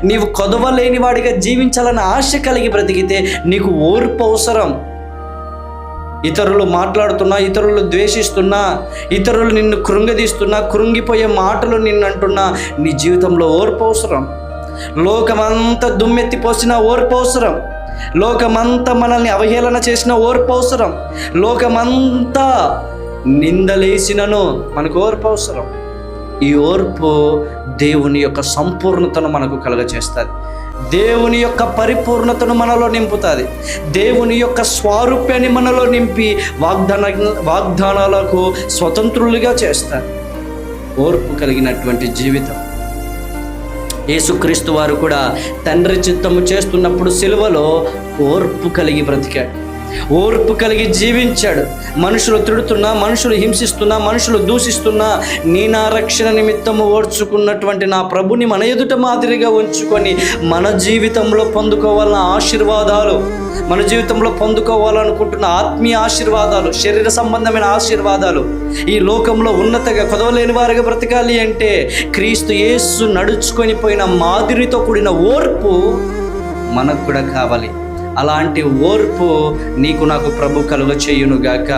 నీవు కొదవలేని వాడిగా జీవించాలని ఆశ కలిగి బ్రతికితే నీకు ఓర్పు అవసరం. ఇతరులు మాట్లాడుతున్నా, ఇతరులు ద్వేషిస్తున్నా, ఇతరులు నిన్ను కృంగదీస్తున్నా, కృంగిపోయే మాటలు నిన్ను అంటున్నా, నీ జీవితంలో ఓర్పు అవసరం. లోకమంతా దుమ్మెత్తిపోసిన ఓర్పు అవసరం. లోకమంతా మనల్ని అవహేళన చేసిన ఓర్పు అవసరం. లోకమంతా నిందలేసినను మనకు ఓర్పు అవసరం. ఈ ఓర్పు దేవుని యొక్క సంపూర్ణతను మనకు కలుగజేస్తుంది. దేవుని యొక్క పరిపూర్ణతను మనలో నింపుతుంది. దేవుని యొక్క స్వారూప్యాన్ని మనలో నింపి వాగ్దానాలకు స్వతంత్రులుగా చేస్తారు. ఓర్పు కలిగినటువంటి జీవితం. యేసుక్రీస్తు వారు కూడా తండ్రి చిత్తము చేస్తున్నప్పుడు సిలువలో ఓర్పు కలిగి బ్రతికాడు. ఓర్పు కలిగి జీవించాడు. మనుషులు తిడుతున్నా, మనుషులు హింసిస్తున్నా, మనుషులు దూషిస్తున్నా, నా రక్షణ నిమిత్తము ఓర్చుకున్నటువంటి నా ప్రభుని మన ఎదుట మాదిరిగా ఉంచుకొని మన జీవితంలో పొందుకోవాలన్న ఆశీర్వాదాలు, మన జీవితంలో పొందుకోవాలనుకుంటున్న ఆత్మీయ ఆశీర్వాదాలు, శరీర సంబంధమైన ఆశీర్వాదాలు, ఈ లోకంలో ఉన్నతగా కొదవలేని వారిగా బ్రతకాలి అంటే క్రీస్తు యేసు నడుచుకొని పోయిన మాదిరితో కూడిన ఓర్పు మనకు కూడా కావాలి. అలాంటి ఓర్పు నీకు నాకు ప్రభు కలుగ చేయునుగాక.